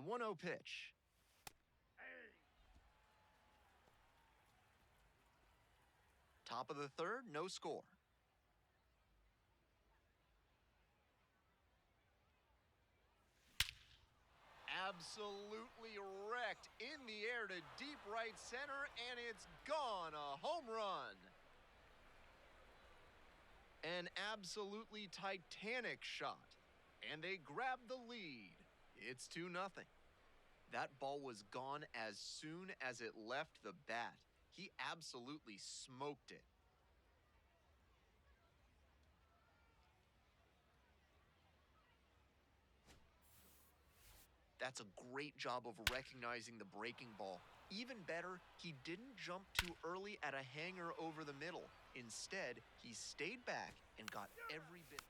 The 1-0 pitch. Top of the third, no score. Absolutely wrecked in the air to deep right center, and it's gone, a home run. An absolutely titanic shot, and they grab the lead. It's 2-0. That ball was gone as soon as it left the bat. He absolutely smoked it. That's a great job of recognizing the breaking ball. Even better, he didn't jump too early at a hanger over the middle. Instead, he stayed back and got every bit.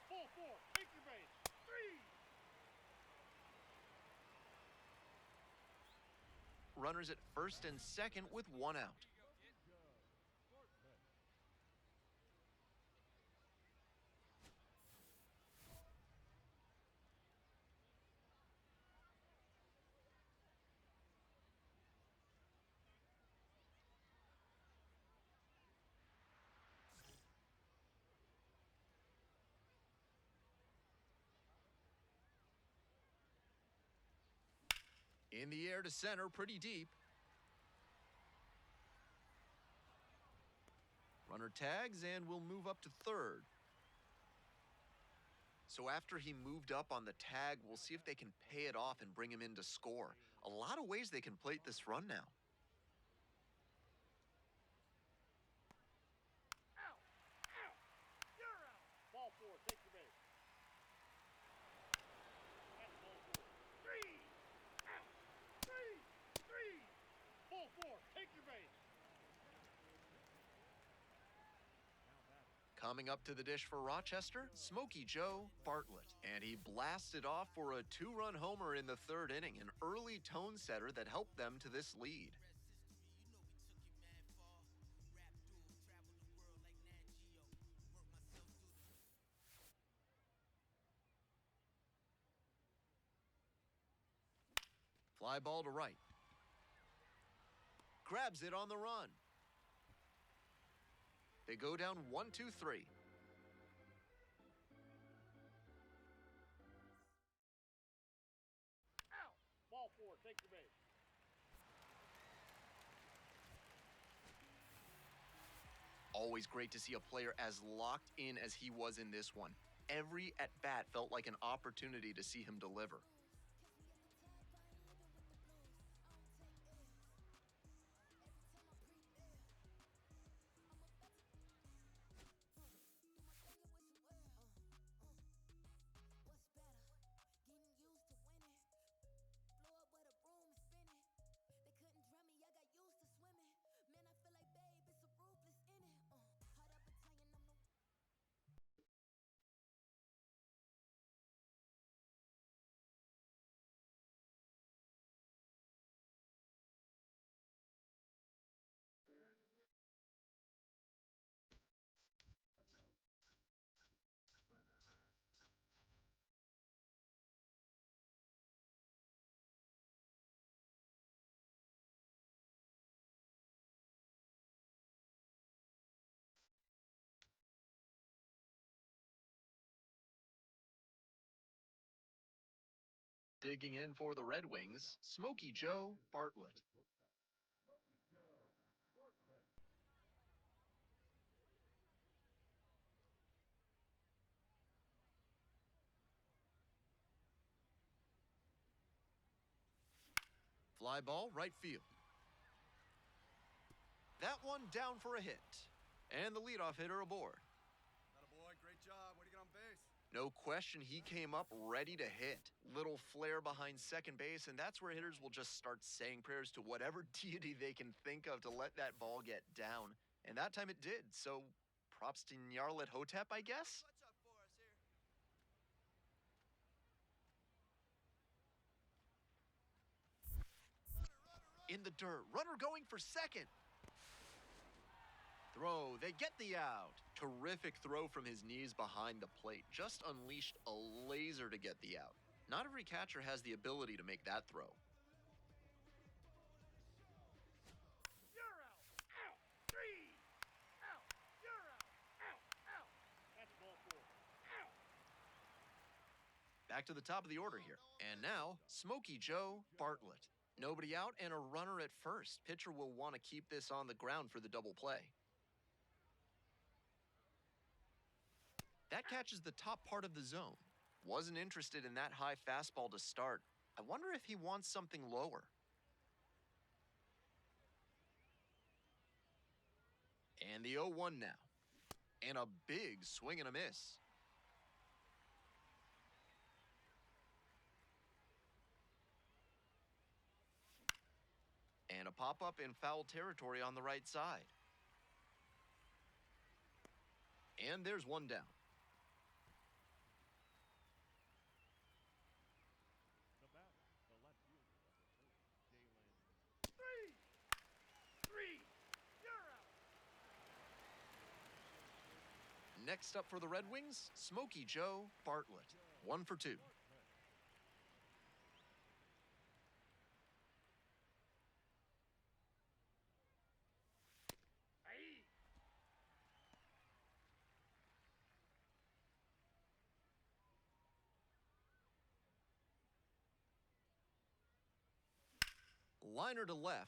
Ball 4, take your base. 3. Runners at first and second with 1 out. In the air to center, pretty deep. Runner tags and will move up to third. So after he moved up on the tag, we'll see if they can pay it off and bring him in to score. A lot of ways they can plate this run now. Out. You're out. Ball 4, take your base. That's ball 4. 3. Out. 3. Ball 4, take your base. Coming up to the dish for Rochester, Smokey Joe Bartlett. And he blasted off for a 2-run homer in the third inning, an early tone setter that helped them to this lead. Fly ball to right. Grabs it on the run. They go down 1-2-3. Out. Ball 4, take your base. Always great to see a player as locked in as he was in this one. Every at-bat felt like an opportunity to see him deliver. Digging in for the Red Wings, Smokey Joe Bartlett. Fly ball, right field. That one down for a hit. And the leadoff hitter aboard. Attaboy, great job. Way to get on base. No question, he came up ready to hit. Little flare behind second base, and that's where hitters will just start saying prayers to whatever deity they can think of to let that ball get down. And that time it did, so props to Nyarlathotep, Hotep, I guess? What's up for us here? In the dirt, runner going for second. Throw, they get the out. Terrific throw from his knees behind the plate. Just unleashed a laser to get the out. Not every catcher has the ability to make that throw. You're out. Out. 3. Out. You're out. Out. Out. That's ball 4. Out. Back to the top of the order here. And now, Smokey Joe Bartlett. Nobody out and a runner at first. Pitcher will want to keep this on the ground for the double play. That catches the top part of the zone. Wasn't interested in that high fastball to start. I wonder if he wants something lower. And the 0-1 now. And a big swing and a miss. And a pop-up in foul territory on the right side. And there's one down. The batter, the left fielder, Dalen. 3. You're out. Next up for the Red Wings, Smokey Joe Bartlett. 1 for 2. Aye. Liner to left.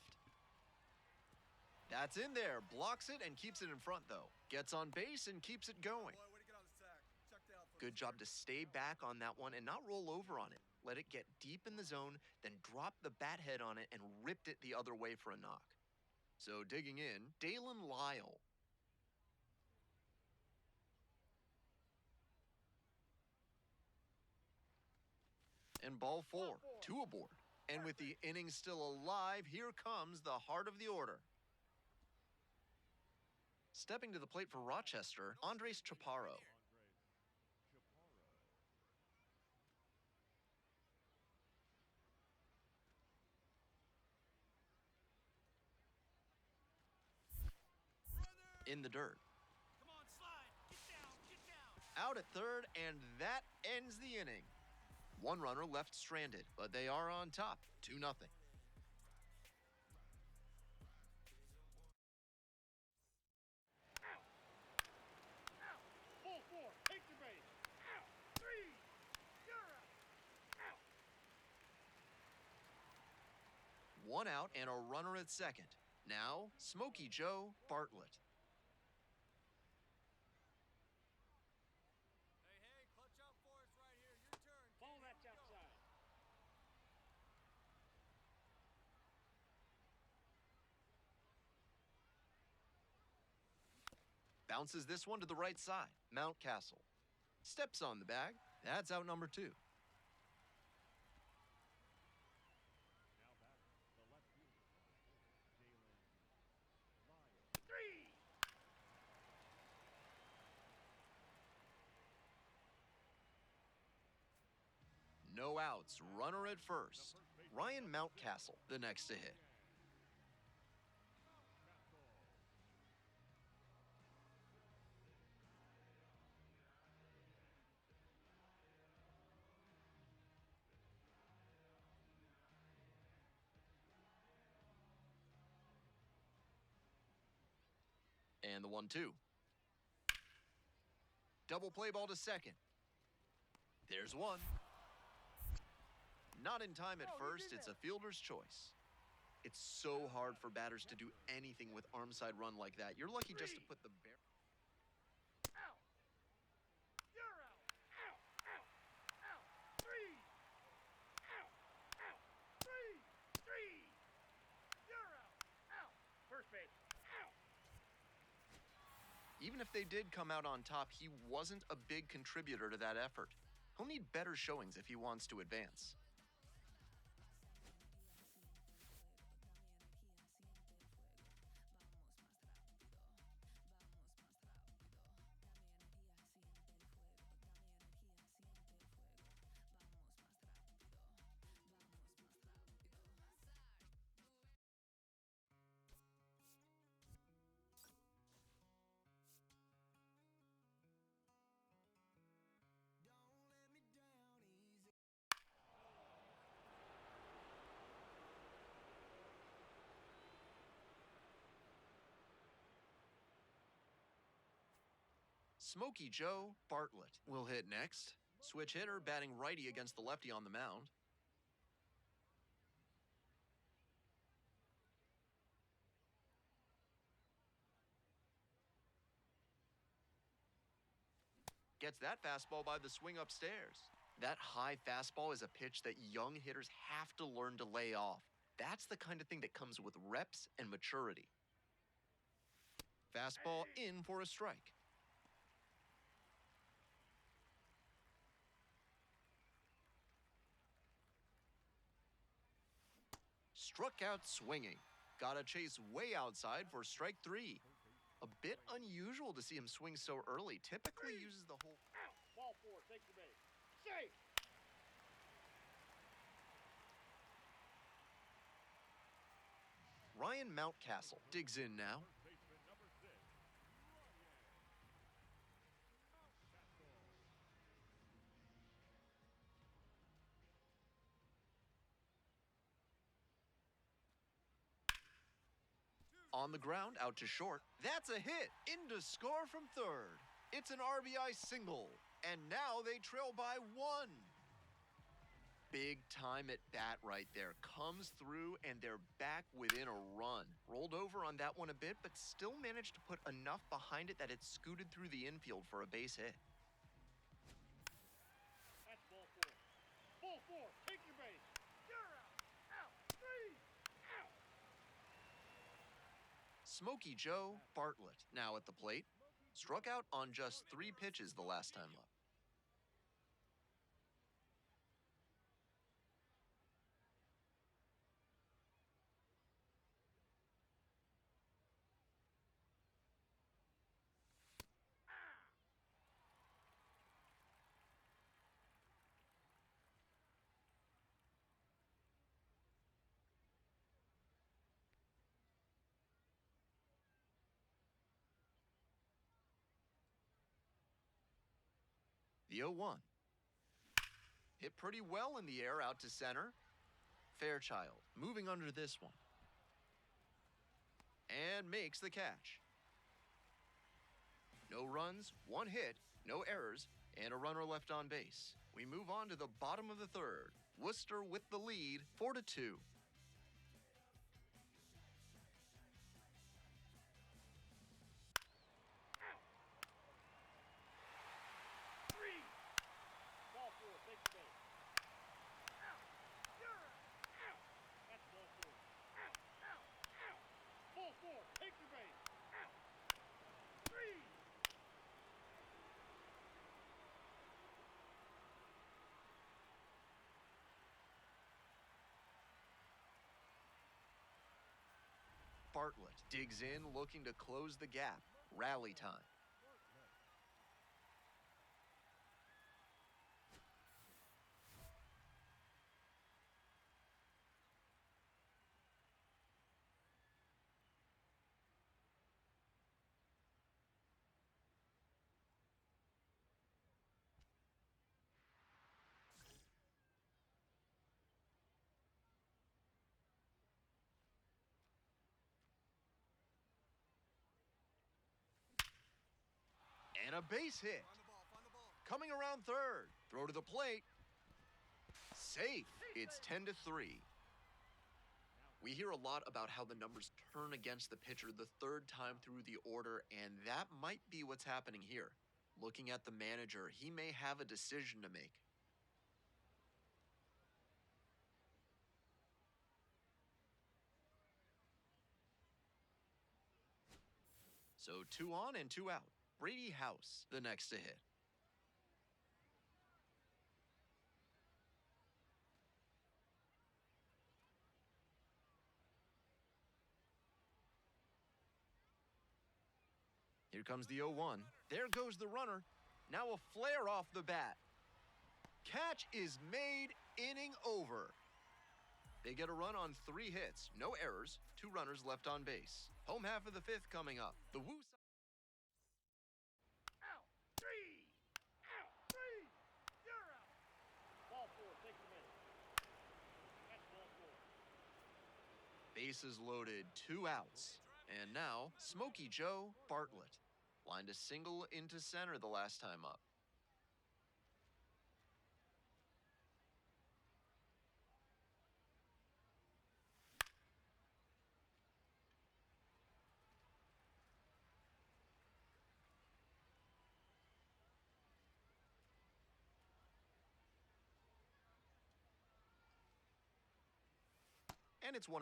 That's in there. Blocks it and keeps it in front, though. Gets on base and keeps it going. Boy, way to get on the sack. Checked out. Good job to stay back on that one and not roll over on it. Let it get deep in the zone, then drop the bat head on it and ripped it the other way for a knock. So digging in, Dalen Lyle. And ball 4, 2 aboard. And with the inning still alive, here comes the heart of the order. Stepping to the plate for Rochester, Andres Chaparro. In the dirt. Come on, slide. Get down. Get down. Out at third, and that ends the inning. One runner left stranded, but they are on top, 2-0. Out. Out. Ball 4. Take your base. Out. 3. You're out. Out. 1 out and a runner at second. Now, Smokey Joe Bartlett. Hey, clutch up for us right here. Your turn. Ball that's outside. Bounces this one to the right side. Mountcastle. Steps on the bag. That's out number 2. Now batter, the left fielder, Dalen. 3. No outs. Runner at first. Ryan Mountcastle, the next to hit. And the 1-2. Double play ball to second. There's one. Not in time at first, it's a fielder's choice. It's so hard for batters to do anything with arm side run like that. You're lucky just to put the bear. Out. You're out. Out. Out. Out. 3. Out. Out. 3. 3. You're out. Out. First base. Out. Even if they did come out on top, he wasn't a big contributor to that effort. He'll need better showings if he wants to advance. Smokey Joe Bartlett will hit next. Switch hitter batting righty against the lefty on the mound. Gets that fastball by the swing upstairs. That high fastball is a pitch that young hitters have to learn to lay off. That's the kind of thing that comes with reps and maturity. Fastball in for a strike. Struck out swinging. Gotta chase way outside for strike 3. A bit unusual to see him swing so early. Typically uses the whole... Out. Ball 4. Take the base. Safe. Ryan Mountcastle digs in now. On the ground, out to short. That's a hit. In to score from third. It's an RBI single. And now they trail by 1. Big time at bat right there. Comes through and they're back within a run. Rolled over on that one a bit, but still managed to put enough behind it that it scooted through the infield for a base hit. That's ball 4. Ball 4. Take your base. You're out. Out. 3. Out. Smokey Joe Bartlett now at the plate. Struck out on just 3 pitches the last time up. The 0-1. Hit pretty well in the air out to center. Fairchild moving under this one. And makes the catch. No runs, 1 hit, no errors, and a runner left on base. We move on to the bottom of the 3rd. Worcester with the lead, 4-2. Ball 4, take the base. Out. You're out. Out. That's ball 4. Out. Out. Out. Ball 4, take the base. Out. 3. Bartlett digs in, looking to close the gap. Rally time. And a base hit. Find the ball, find the ball. Coming around 3rd. Throw to the plate. Safe. It's 10-3. We hear a lot about how the numbers turn against the pitcher the 3rd time through the order, and that might be what's happening here. Looking at the manager, he may have a decision to make. So 2 on and 2 out. Brady House, the next to hit. Here comes the 0-1. There goes the runner. Now a flare off the bat. Catch is made, inning over. They get a run on 3 hits, no errors, 2 runners left on base. Home half of the 5th coming up. The Woo. Out. 3. Out. 3. You're out. Ball 4, take the base. That's ball 4. Bases loaded, 2 outs. And now, Smokey Joe Bartlett. Lined a single into center the last time up. And it's 1-1.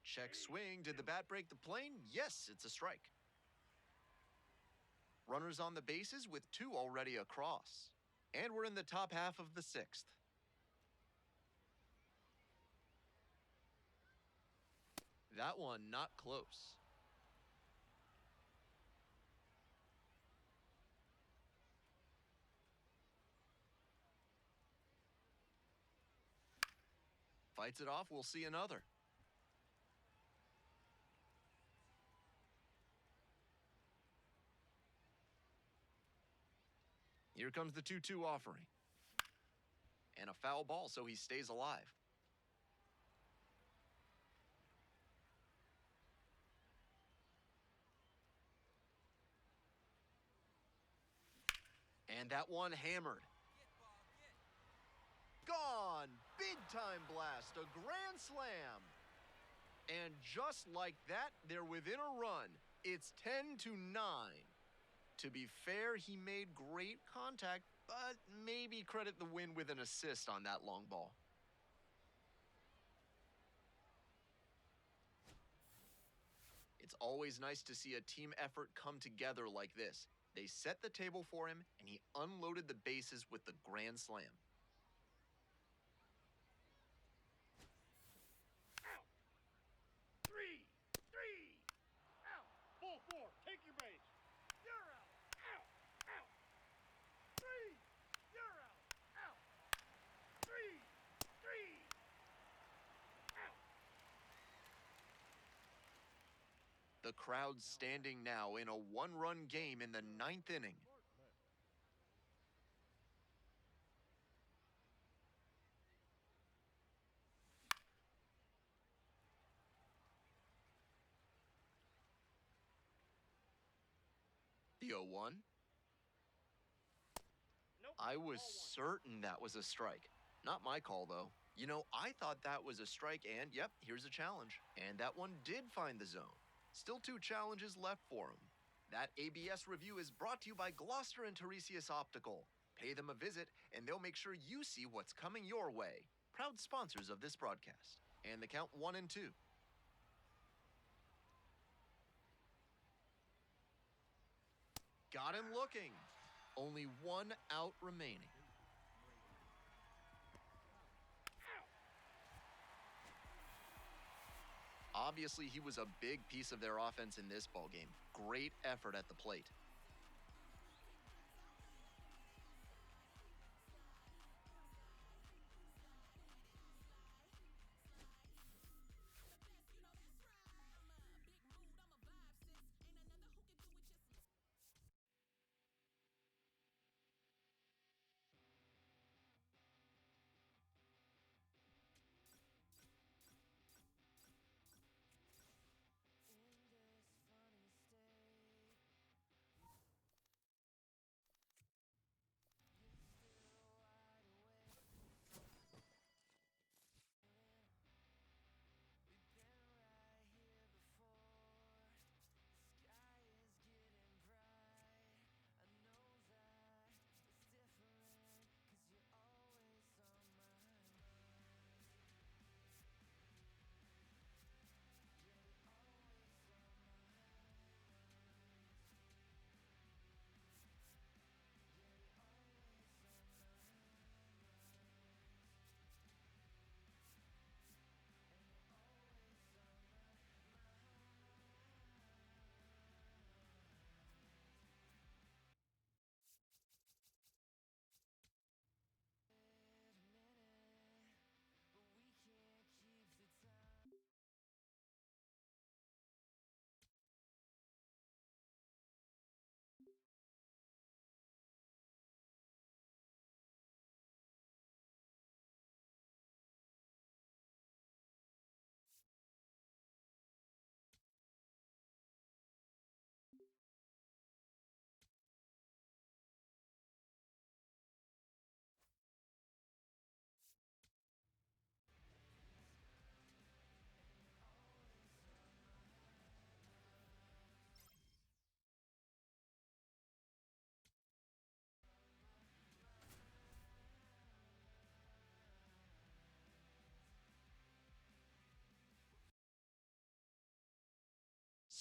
Check swing. Did the bat break the plane? Yes, it's a strike. Runners on the bases with 2 already across. And we're in the top half of the 6th. That one not close. Fights it off, we'll see another. Here comes the 2-2 offering. And a foul ball, so he stays alive. And that one hammered. Gone! Big time blast, a grand slam. And just like that, they're within a run. It's 10-9. To be fair, he made great contact, but maybe credit the win with an assist on that long ball. It's always nice to see a team effort come together like this. They set the table for him, and he unloaded the bases with the grand slam. Out. 3. Out. Ball 4. Take your base. You're out. Out. 3. You're out. Out. 3. Out. The crowd's standing now in a 1-run game in the 9th inning. The 0-1. Nope. I was Ball 1. certain that was a strike. Not my call, though. You know, I thought that was a strike, and yep, here's a challenge. And that one did find the zone. Still 2 challenges left for him. That ABS review is brought to you by Gloucester and Tiresias Optical. Pay them a visit, and they'll make sure you see what's coming your way. Proud sponsors of this broadcast. And the count 1-2. Got him looking. Only 1 out remaining. Obviously, he was a big piece of their offense in this ballgame. Great effort at the plate.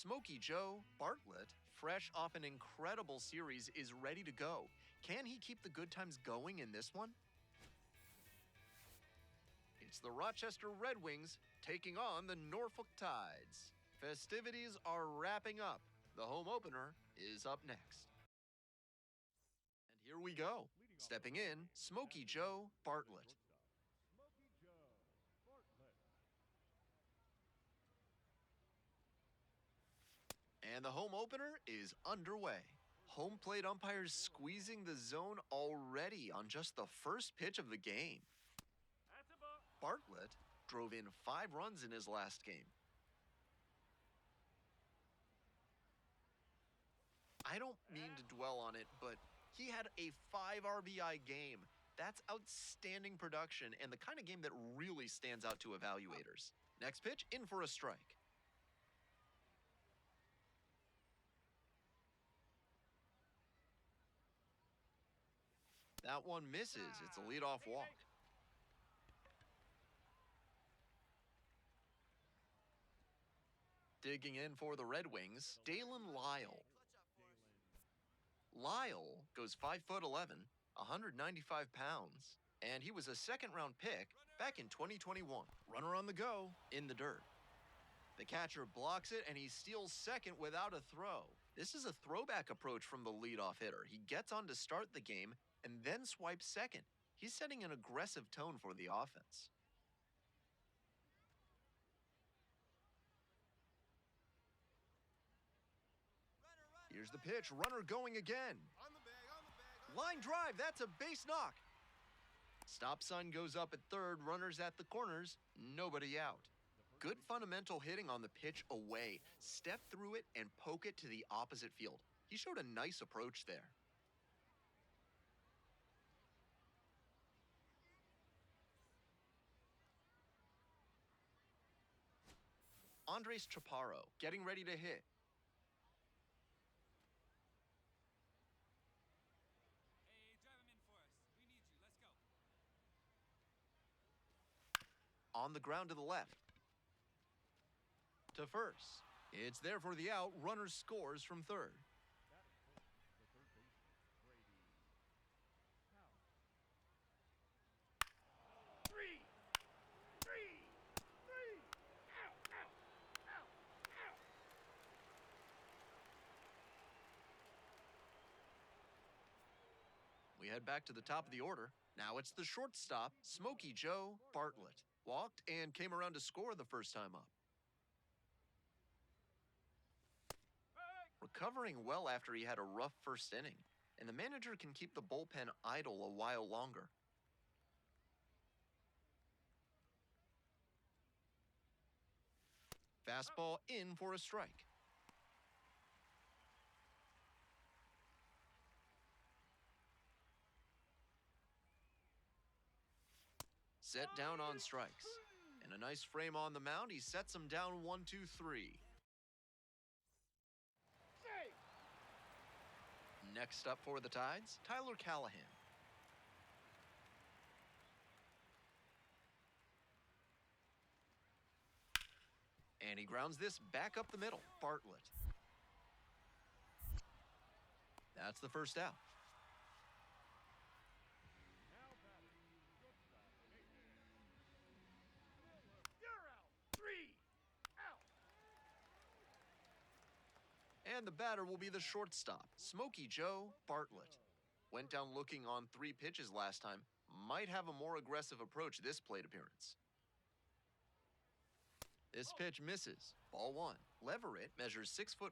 Smokey Joe Bartlett, fresh off an incredible series, is ready to go. Can he keep the good times going in this one? It's the Rochester Red Wings taking on the Norfolk Tides. Festivities are wrapping up. The home opener is up next. And here we go. Stepping in, Smokey Joe Bartlett. Smokey Joe Bartlett. And the home opener is underway. Home plate umpires squeezing the zone already on just the first pitch of the game. That's a ball. Bartlett drove in 5 runs in his last game. I don't mean to dwell on it, but he had a 5 RBI game. That's outstanding production and the kind of game that really stands out to evaluators. Next pitch, in for a strike. That one misses. It's a leadoff walk. Digging in for the Red Wings, Dalen Lyle. Lyle goes 5'11", 195 pounds, and he was a second-round pick back in 2021. Runner on the go, in the dirt. The catcher blocks it, and he steals second without a throw. This is a throwback approach from the leadoff hitter. He gets on to start the game and then swipes second. He's setting an aggressive tone for the offense. Here's the pitch, runner going again. On the bag. Line drive, that's a base knock. Stop sign goes up at third, runners at the corners, nobody out. Good fundamental hitting on the pitch away. Step through it and poke it to the opposite field. He showed a nice approach there. Andres Chaparro getting ready to hit. Hey, drive him in for us. We need you. Let's go. On the ground to the left. To first. It's there for the out. Runner scores from third. That is the third baseman, Brady. Now. 3. Out. We head back to the top of the order. Now it's the shortstop, Smokey Joe Bartlett. Walked and came around to score the first time up. Recovering well after he had a rough first inning, and the manager can keep the bullpen idle a while longer. Fastball in for a strike. Set down on strikes. And a nice frame on the mound. He sets him down 1-2-3. Save. Next up for the Tides, Tyler Callahan. And he grounds this back up the middle. Bartlett. That's the first out. Now batting. Shortstop, Nathan. You're out. 3. Out. And the batter will be the shortstop, Smokey Joe Bartlett. Went down looking on 3 pitches last time. Might have a more aggressive approach this plate appearance. This pitch misses. Ball 1. Leverett measures 6'4".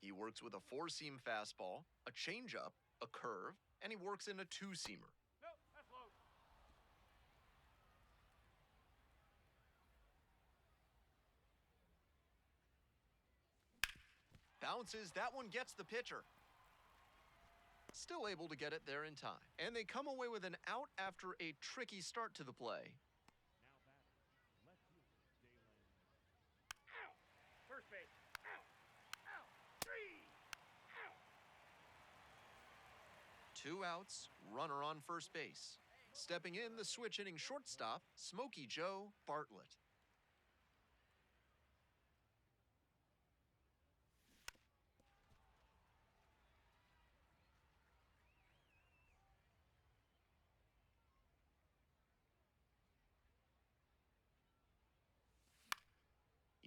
He works with a 4-seam fastball, a changeup, a curve, and he works in a 2-seamer. Nope, that's low. Bounces, that one gets the pitcher. Still able to get it there in time. And they come away with an out after a tricky start to the play. Now batting. Left fielder, Dalen. Out. First base. Out. 3. Out. 2 outs, runner on first base. Stepping in, the switch hitting shortstop, Smokey Joe Bartlett.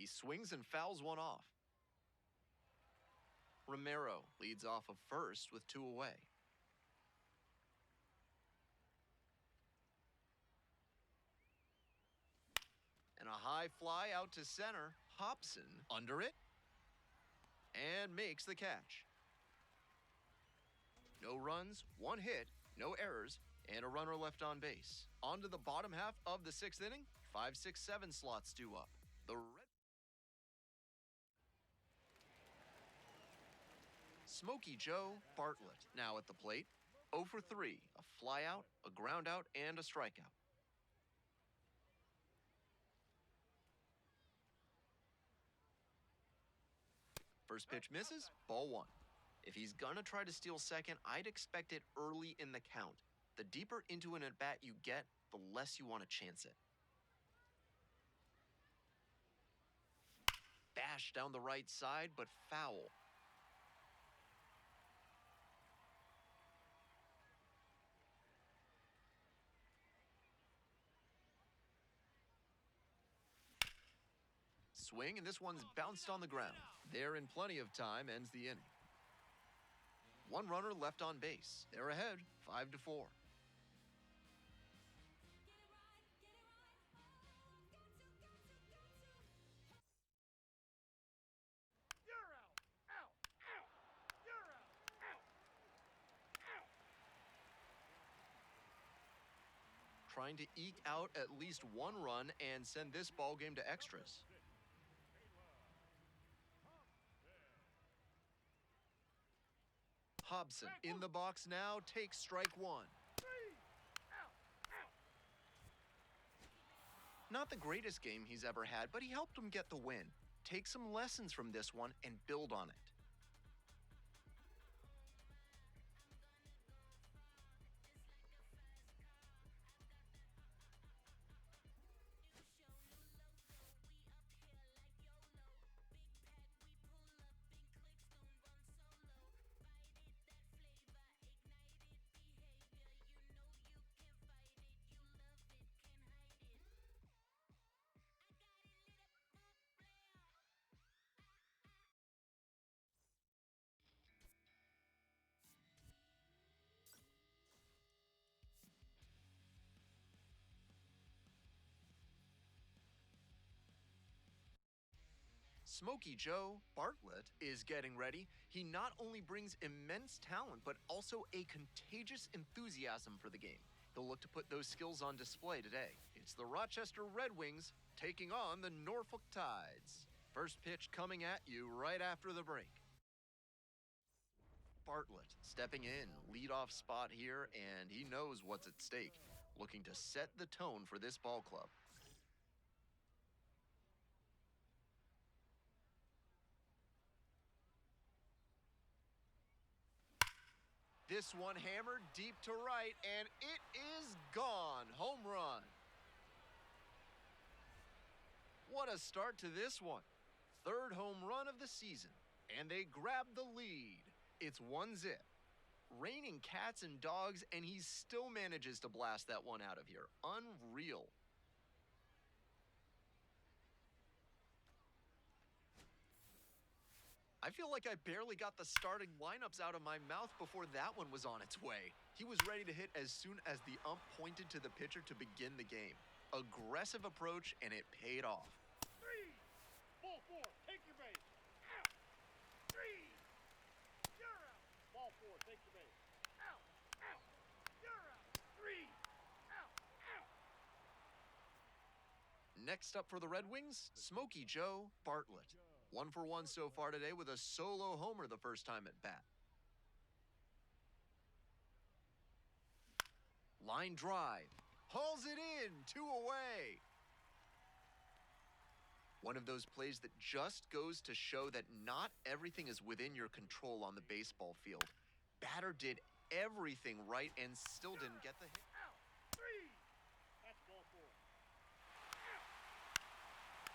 He swings and fouls one off. Romero leads off of first with 2 away. And a high fly out to center. Hobson under it and makes the catch. No runs, 1 hit, no errors, and a runner left on base. On to the bottom half of the 6th inning. 5, 6, 7 slots due up. The Smokey Joe Bartlett now at the plate. 0 for 3, a flyout, a groundout, and a strikeout. First pitch misses, ball 1. If he's gonna try to steal second, I'd expect it early in the count. The deeper into an at-bat you get, the less you want to chance it. Bash down the right side, but foul. Swing, and this one's bounced on the ground. There in plenty of time, ends the inning. 1 runner left on base. They're ahead, 5 to 4. You're out. Out. Out. You're out. Out. Out. Trying to eke out at least 1 run and send this ball game to extras. Hobson in the box now, takes strike 1. Not the greatest game he's ever had, but he helped him get the win. Take some lessons from this one and build on it. Smokey Joe Bartlett is getting ready. He not only brings immense talent, but also a contagious enthusiasm for the game. He'll look to put those skills on display today. It's the Rochester Red Wings taking on the Norfolk Tides. First pitch coming at you right after the break. Bartlett stepping in, leadoff spot here, and he knows what's at stake. Looking to set the tone for this ball club. This one hammered deep to right, and it is gone. Home run. What a start to this one. 3rd home run of the season, and they grab the lead. It's 1-0. Raining cats and dogs, and he still manages to blast that one out of here. Unreal. I feel like I barely got the starting lineups out of my mouth before that one was on its way. He was ready to hit as soon as the ump pointed to the pitcher to begin the game. Aggressive approach, and it paid off. 3. Ball 4. Take your base. Out. 3. You're out. Ball 4. Take your base. Out. Out. You're out. 3. Out. Out. Next up for the Red Wings, Smokey Joe Bartlett. 1 for 1 so far today with a solo homer the first time at bat. Line drive. Hauls it in. 2 away. One of those plays that just goes to show that not everything is within your control on the baseball field. Batter did everything right and still didn't get the hit. Out. 3. That's ball 4. Out.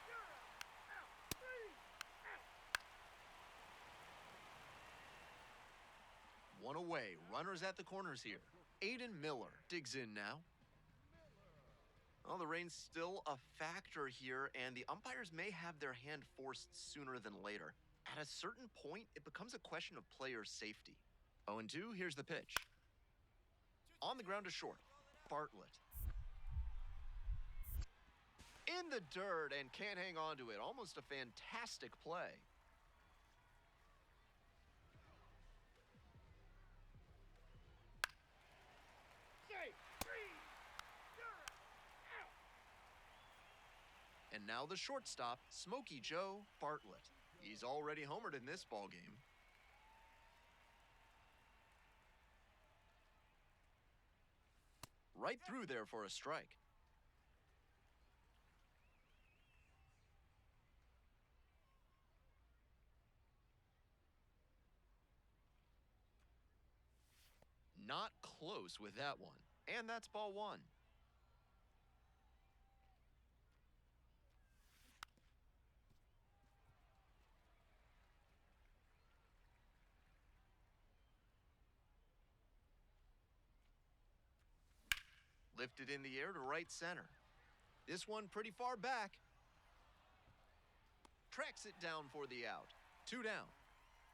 You're out. Out. 3. Out. 1 away. Runners at the corners here. Aiden Miller digs in now. Well, the rain's still a factor here, and the umpires may have their hand forced sooner than later. At a certain point, it becomes a question of player safety. 0-2, here's the pitch. On the ground to short, Bartlett. In the dirt and can't hang on to it. Almost a fantastic play. Say, freeze! You're out! And now the shortstop, Smokey Joe Bartlett. He's already homered in this ballgame. Right through there for a strike. Not close with that one. And that's ball one. Lifted in the air to right center. This one pretty far back. Tracks it down for the out. 2 down.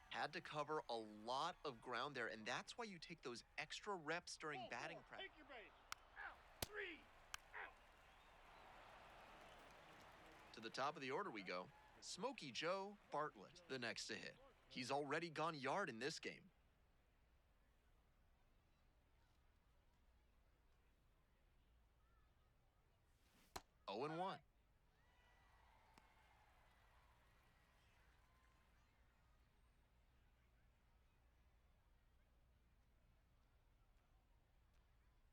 Had to cover a lot of ground there, and that's why you take those extra reps during Ball batting four, practice. take your base. Out. 3. Out. To the top of the order we go. Smokey Joe Bartlett, the next to hit. He's already gone yard in this game. Oh and 1.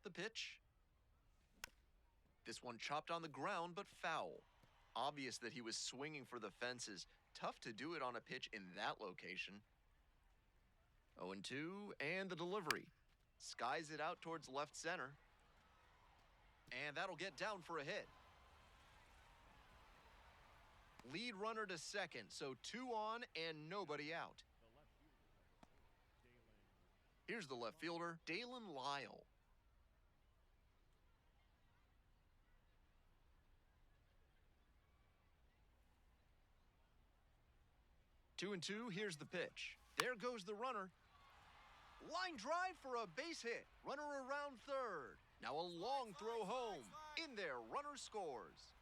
The pitch. This one chopped on the ground, but foul. Obvious that he was swinging for the fences. Tough to do it on a pitch in that location. 0-2, and the delivery. Skies it out towards left center. And that'll get down for a hit. Lead runner to second, so 2 on and nobody out. Here's the left fielder, Dalen Lyle. Two and two, here's the pitch. There goes the runner. Line drive for a base hit. Runner around third. Now a long throw home. In there, runner scores.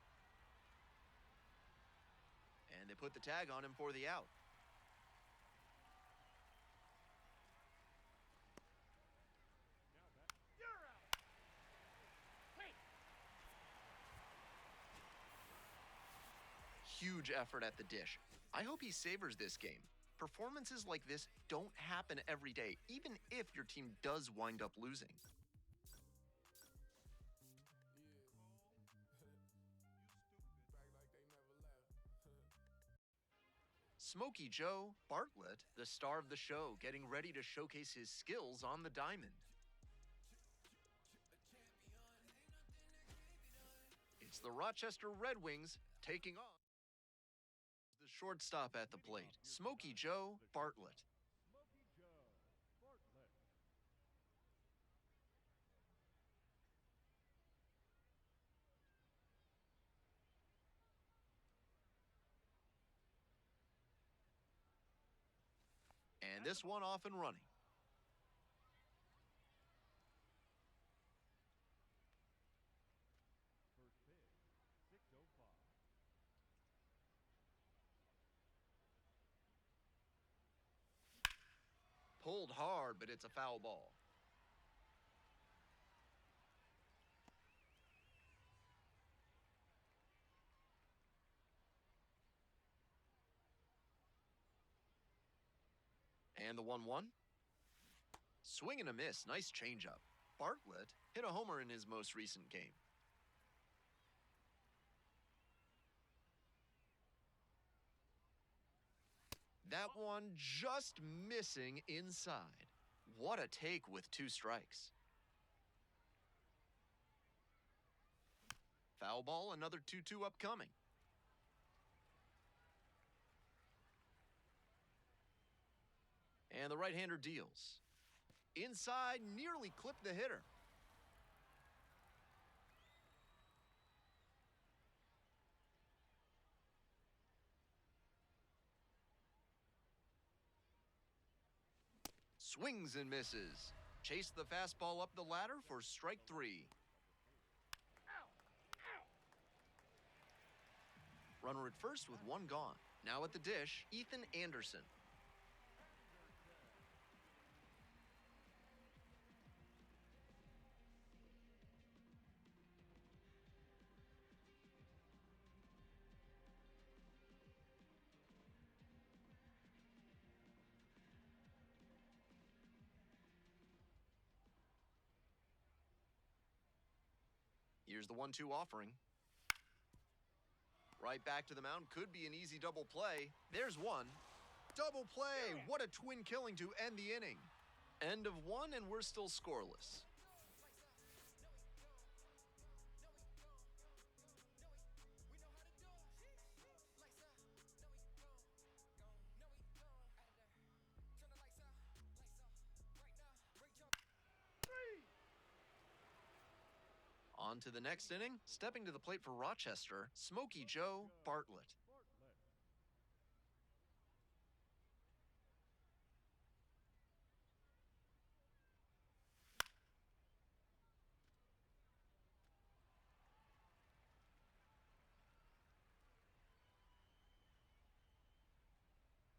And they put the tag on him for the out. You're out. Hey. Huge effort at the dish. I hope he savors this game. Performances like this don't happen every day, even if your team does wind up losing. Smokey Joe Bartlett, the star of the show, getting ready to showcase his skills on the diamond. It's the Rochester Red Wings taking on the shortstop at the plate, Smokey Joe Bartlett. Smokey Joe Bartlett. And this one off and running. First pitch, 6:05. Pulled hard, but it's a foul ball. And the 1-1. Swing and a miss. Nice changeup. Bartlett hit a homer in his most recent game. That one just missing inside. What a take with 2 strikes. Foul ball, another 2-2 upcoming. And the right-hander deals. Inside, nearly clipped the hitter. Swings and misses. Chase the fastball up the ladder for strike 3. Runner at first with 1 gone. Now at the dish, Ethan Anderson. Here's the 1-2 offering. Right back to the mound. Could be an easy double play. There's one. Double play. What a twin killing to end the inning. End of 1, and we're still scoreless. On to the next inning. Stepping to the plate for Rochester, Smokey Joe Bartlett.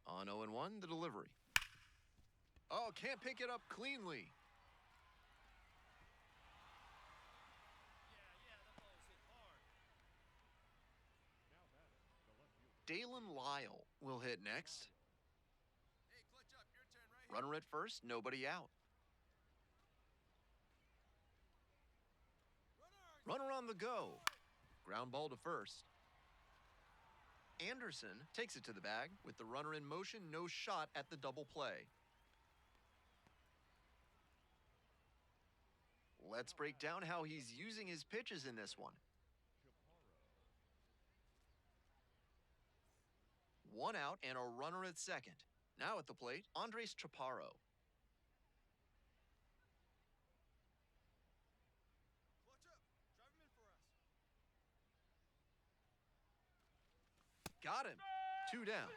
On 0-1, the delivery. Oh, can't pick it up cleanly. Dalen Lyle will hit next. Hey, clutch up. Your turn right here. Runner at first, nobody out. Runner on the go. Ground ball to first. Anderson takes it to the bag. With the runner in motion, no shot at the double play. Let's break down how he's using his pitches in this one. 1 out and a runner at second. Now at the plate, Andres Chaparro. Clutch up. Drive him in for us. Got him. 2 down.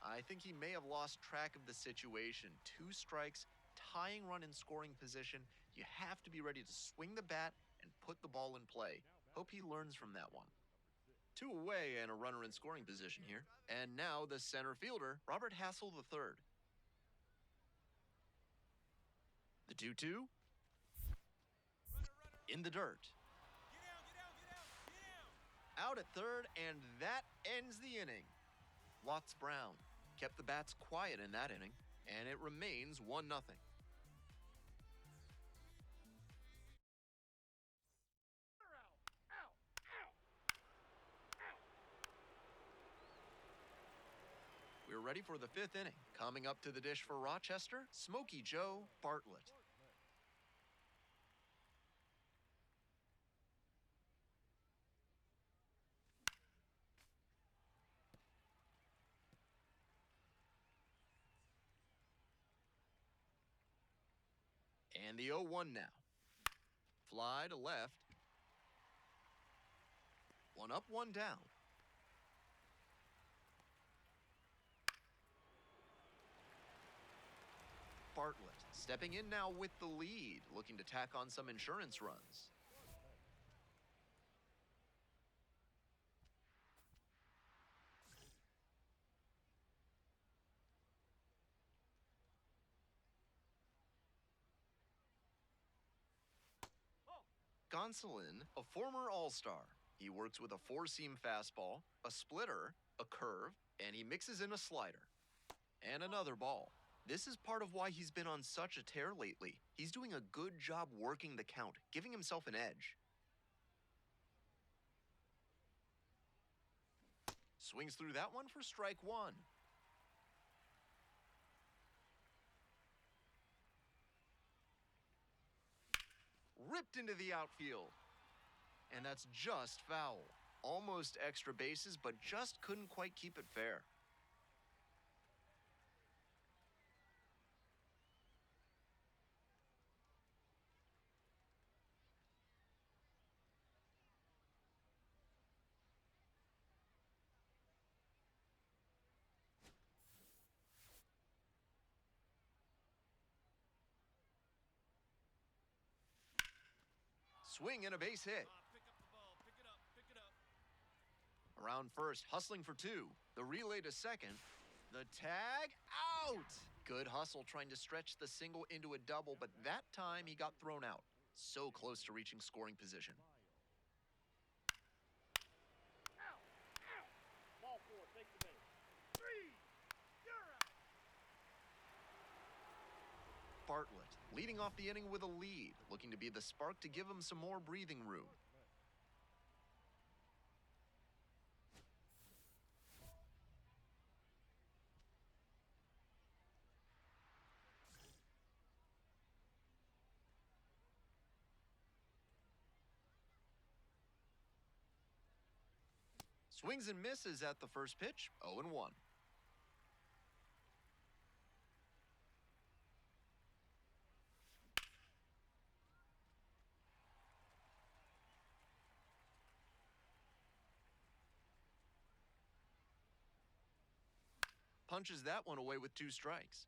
I think he may have lost track of the situation. 2 strikes, tying run in scoring position. You have to be ready to swing the bat and put the ball in play. Hope he learns from that one. 2 away and a runner in scoring position here. And now the center fielder, Robert Hassel III. The 2-2. In the dirt. Get down, get down, get down, get down. Out at third, and that ends the inning. Watts Brown kept the bats quiet in that inning, and it remains 1-0. We're ready for the 5th inning. Coming up to the dish for Rochester, Smokey Joe Bartlett. And the 0-1 now. Fly to left. 1 up, 1 down. Bartlett stepping in now with the lead, looking to tack on some insurance runs. Gonsolin, a former All-Star. He works with a 4-seam fastball, a splitter, a curve, and he mixes in a slider. And another ball. This is part of why he's been on such a tear lately. He's doing a good job working the count, giving himself an edge. Swings through that one for strike 1. Ripped into the outfield. And that's just foul. Almost extra bases, but just couldn't quite keep it fair. swing and a base hit. Pick up the ball. Pick it up. Pick it up. Around first, hustling for two. The relay to second. The tag, out! Good hustle trying to stretch the single into a double, but that time he got thrown out. So close to reaching scoring position. Ball four, take the base. 3, you're out. Bartlett leading off the inning with a lead, looking to be the spark to give him some more breathing room. Swings and misses at the first pitch, 0-1. Punches that one away with 2 strikes.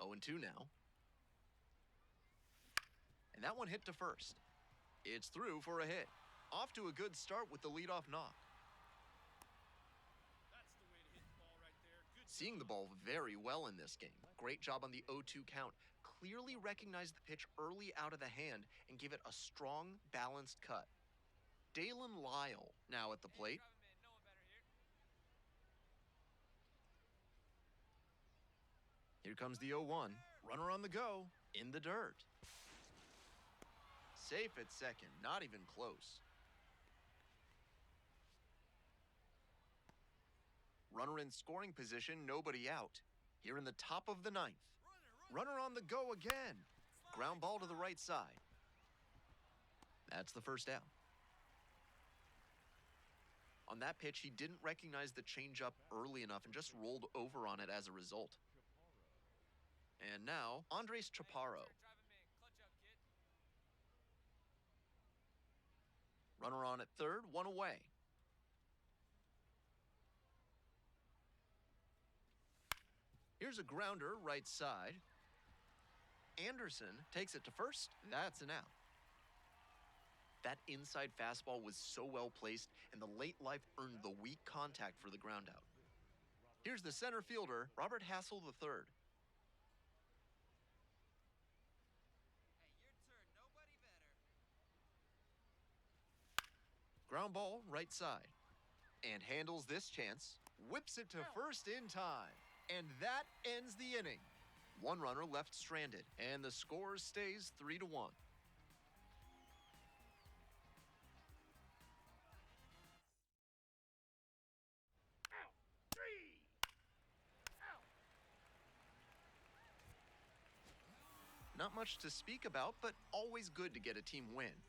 0-2 now. And that one hit to first. It's through for a hit. Off to a good start with the leadoff knock. That's the way to hit the ball right there. Good. Seeing the ball very well in this game. Great job on the 0-2 count. Clearly recognized the pitch early out of the hand and gave it a strong, balanced cut. Dalen Lyle now at the plate. Driving man, no one better here. Here comes the 0-1. Runner on the go, in the dirt. Safe at second, not even close. Runner in scoring position, nobody out. Here in the top of the 9th. Runner on the go again. Ground ball to the right side. That's the first out. On that pitch, he didn't recognize the changeup early enough and just rolled over on it as a result. And now, Andres Chaparro. Driving man, clutch up, kid. Runner on at third, one away. Here's a grounder right side. Anderson takes it to first. That's an out. That inside fastball was so well placed, and the late life earned the weak contact for the ground out. Here's the center fielder, Robert Hassel III. Hey, your turn. Nobody better. Ground ball right side. And handles this chance. Whips it to first in time. And that ends the inning. One runner left stranded, and the score stays 3-1. Out. 3, out. Not much to speak about, but always good to get a team win.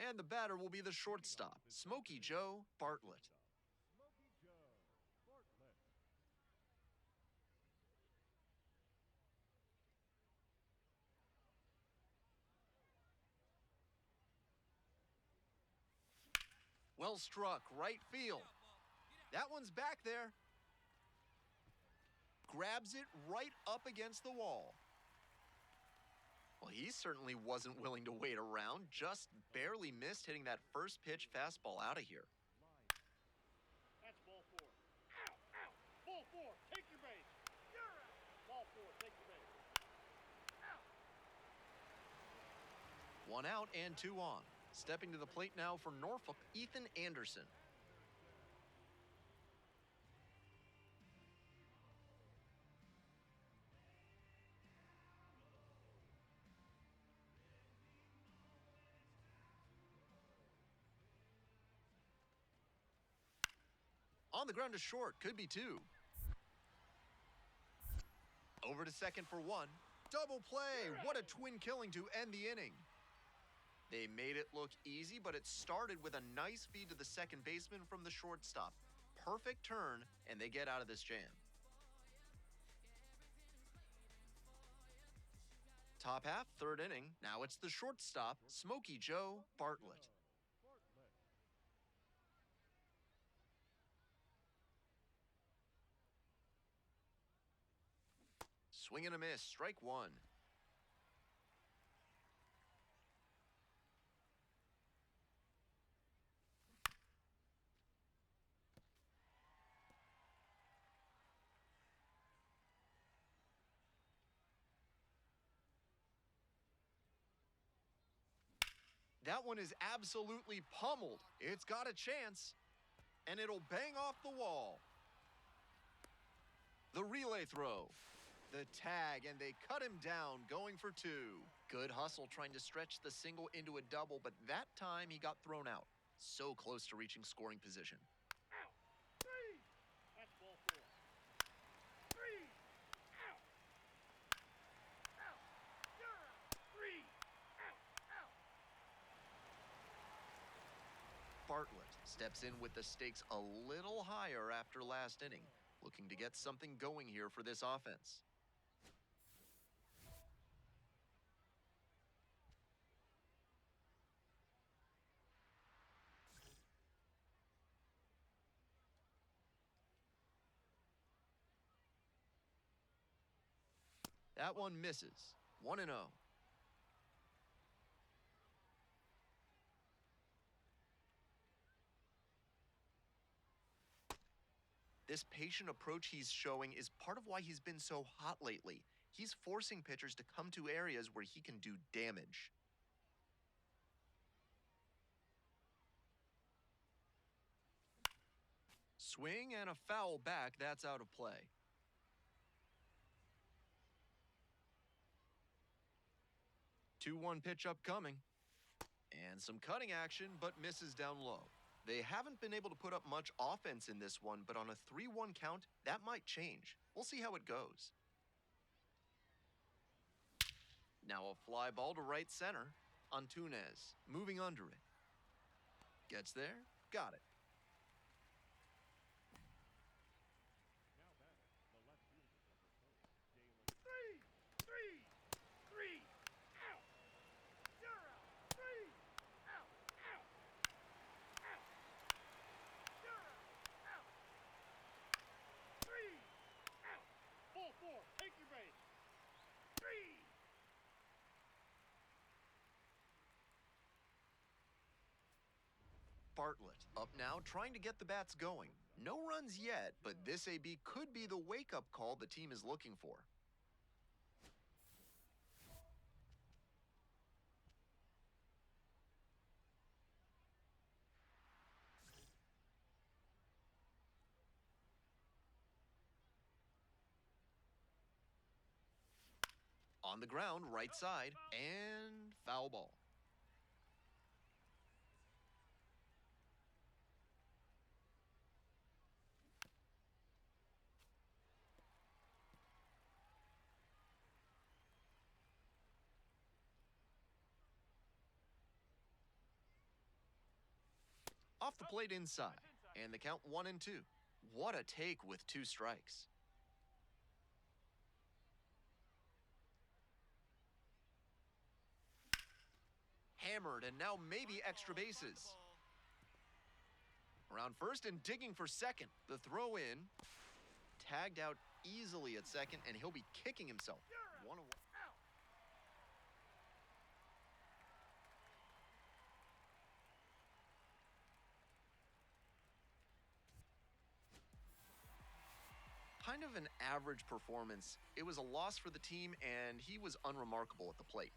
And the batter will be the shortstop, Smokey Joe Bartlett. Smokey Joe Bartlett. Well struck, right field. That one's back there. Grabs it right up against the wall. Well, he certainly wasn't willing to wait around, just barely missed hitting that first pitch fastball out of here. That's ball four. Out, out. Ball four, take your base. You're out. Ball four, take your base. Out. 1 out and 2 on. Stepping to the plate now for Norfolk, Ethan Anderson. On the ground to short, could be 2. Over to second for 1. Double play, what a twin killing to end the inning. They made it look easy, but it started with a nice feed to the second baseman from the shortstop. Perfect turn, and they get out of this jam. Top half, third inning. Now it's the shortstop, Smokey Joe Bartlett. Swing and a miss, strike 1. That one is absolutely pummeled. It's got a chance, and it'll bang off the wall. The relay throw. The tag, and they cut him down, going for 2. Good hustle trying to stretch the single into a double, but that time he got thrown out. So close to reaching scoring position. Out. 3. That's ball four. 3. Out. Out. You're out. 3. Out. Out. Bartlett steps in with the stakes a little higher after last inning, looking to get something going here for this offense. That one misses. 1-0. This patient approach he's showing is part of why he's been so hot lately. He's forcing pitchers to come to areas where he can do damage. Swing and a foul back, that's out of play. 2-1 pitch upcoming. And some cutting action, but misses down low. They haven't been able to put up much offense in this one, but on a 3-1 count, that might change. We'll see how it goes. Now a fly ball to right center. Antunes, moving under it. Gets there, got it. Take your base. 3. Bartlett up now, trying to get the bats going. No runs yet, but this AB could be the wake-up call the team is looking for. On the ground, right side, and foul ball. Off the plate inside, and the count 1-2. What a take with 2 strikes. Hammered, and now maybe extra bases. Around first and digging for second. The throw in, tagged out easily at second, and he'll be kicking himself. 1-1. Kind of an average performance. It was a loss for the team, and he was unremarkable at the plate.